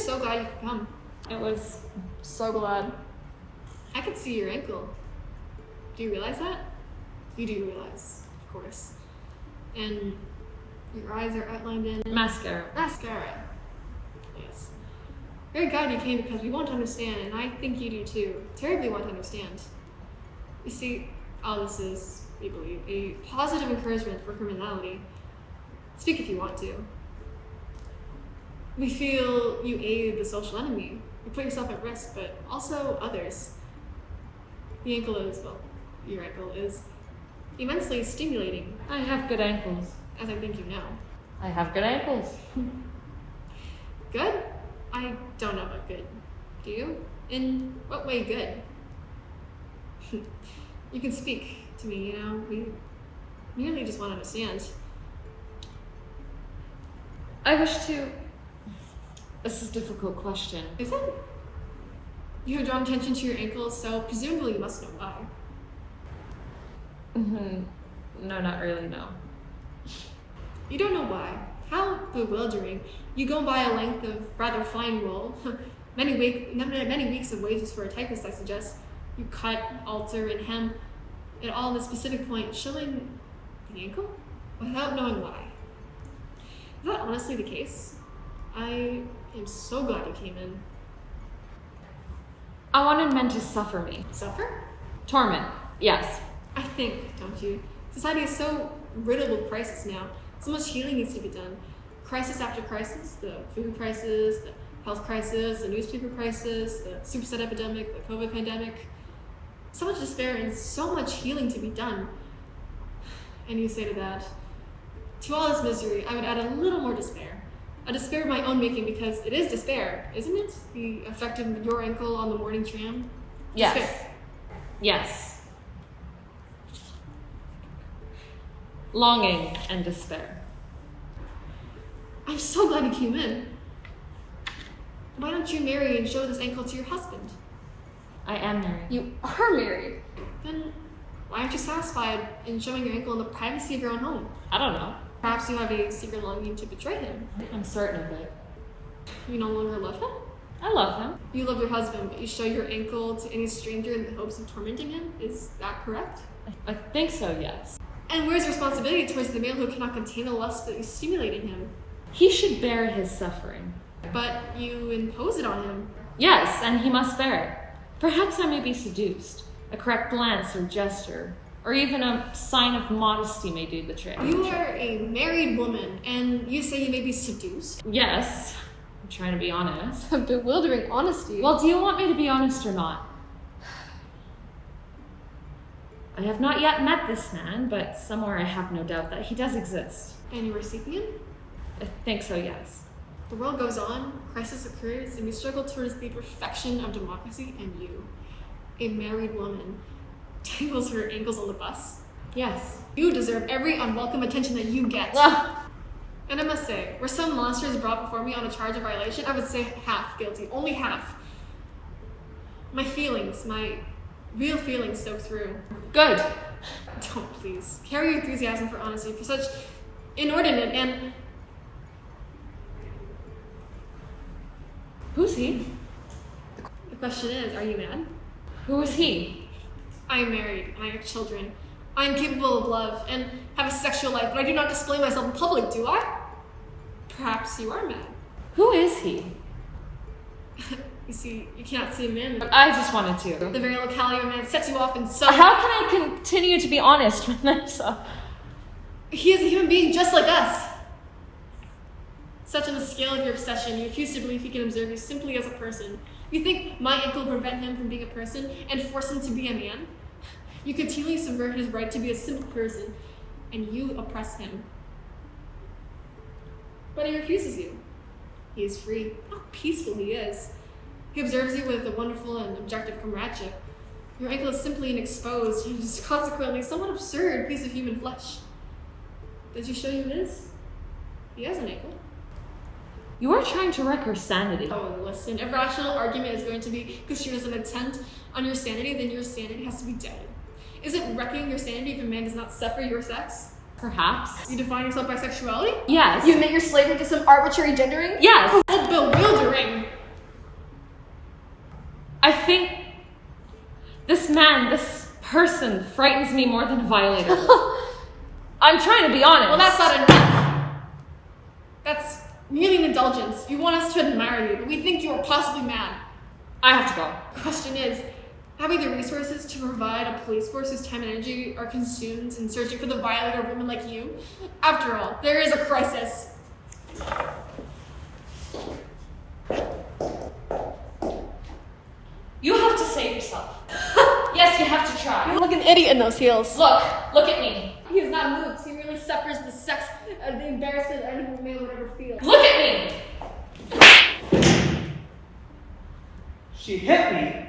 so glad you could come. It was so glad. I could see your ankle. Do you realize that? You do realize, of course. And your eyes are outlined in Mascara. mascara. Yes. Very glad you came because we want to understand, and I think you do too. Terribly want to understand. You see, all this is, we believe, a positive encouragement for criminality. Speak if you want to. We feel you aid the social enemy. You put yourself at risk, but also others. The ankle is, well, your ankle is immensely stimulating, I have good ankles. as I think you know. I have good ankles. Good? I don't know about good. Do you? In what way good? You can speak to me, you know? We merely just want to understand. I wish to... This is a difficult question. Is it? You have drawn attention to your ankles, so presumably you must know why. No, not really, no. You don't know why. How bewildering. You go by a length of rather fine wool. many weeks of wages for a typist, I suggest. You cut, alter, and hem, and all in a specific point, showing the ankle without knowing why. Is that honestly the case? I am so glad you came in. I wanted men to suffer me. Suffer? Torment, yes. I think, don't you? Society is so riddled with crisis now. So much healing needs to be done. Crisis after crisis, the food crisis, the health crisis, the newspaper crisis, the superset epidemic, the COVID pandemic. So much despair and so much healing to be done. And you say to that, to all this misery, I would add a little more despair. A despair of my own making, because it is despair, isn't it? The effect of your ankle on the morning tram? Yes. Despair. Yes. Longing and despair. I'm so glad you came in. Why don't you marry and show this ankle to your husband? I am married. You are married. Then why aren't you satisfied in showing your ankle in the privacy of your own home? I don't know. Perhaps you have a secret longing to betray him. I'm certain of it. You no longer love him? I love him. You love your husband, but you show your ankle to any stranger in the hopes of tormenting him? Is that correct? I think so, yes. And where's responsibility towards the male who cannot contain the lust that you stimulate in him? He should bear his suffering. But you impose it on him. Yes, and he must bear it. Perhaps I may be seduced. A correct glance or gesture, or even a sign of modesty may do the trick. You are a married woman, and you say you may be seduced? Yes, I'm trying to be honest. A bewildering honesty. Well, do you want me to be honest or not? I have not yet met this man, but somewhere I have no doubt that he does exist. And you were seeking him? I think so, yes. The world goes on, crisis occurs, and we struggle towards the perfection of democracy, and you, a married woman, tangles her ankles on the bus. Yes. You deserve every unwelcome attention that you get. Ah. And I must say, were some monsters brought before me on a charge of violation, I would say half guilty, only half. My feelings, my real feelings soak through. Good. Don't, please. Carry your enthusiasm for honesty, for such inordinate and... Who's he? The question is, are you mad? Who is he? I am married, and I have children. I am capable of love, and have a sexual life, but I do not display myself in public, do I? Perhaps you are mad. Who is he? You see, you cannot see a man. I just wanted to. The very locality of a man sets you off in some... How can I continue to be honest when there's a... He is a human being just like us. Such on the scale of your obsession, you refuse to believe he can observe you simply as a person. You think my ankle will prevent him from being a person and force him to be a man? You continually subvert his right to be a simple person, and you oppress him. But he refuses you. He is free. How peaceful he is. He observes you with a wonderful and objective comradeship. Your ankle is simply an exposed, and is consequently somewhat absurd piece of human flesh. Does he show you his? He has an ankle. You are trying to wreck her sanity. Oh, listen, if rational argument is going to be construed as an attempt on your sanity, then your sanity has to be doubted. Is it wrecking your sanity if a man does not suffer your sex? Perhaps. You define yourself by sexuality? Yes. You admit you're slavery to some arbitrary gendering? Yes. Oh, bewildering. I think this man, this person, frightens me more than a violator. I'm trying to be honest. Well, that's not enough. That's merely an indulgence. You want us to admire you, but we think you are possibly mad. I have to go. The question is, have we the resources to provide a police force whose time and energy are consumed in searching for the violator of women like you? After all, there is a crisis. You have to save yourself. Yes, you have to try. You look an idiot in those heels. Look at me. He is not moved. He merely suffers the the embarrassment that any man would ever feel. Look at me. She hit me.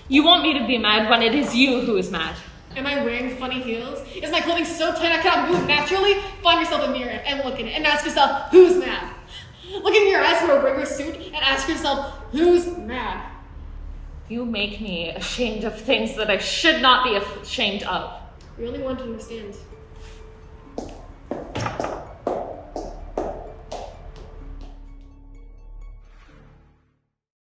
You want me to be mad when it is you who is mad. Am I wearing funny heels? Is my clothing so tight I cannot move naturally? Find yourself a mirror and look in it and ask yourself, who's mad? Look in your eyes for a rigorous suit and ask yourself, who's mad? You make me ashamed of things that I should not be ashamed of. We only want to understand.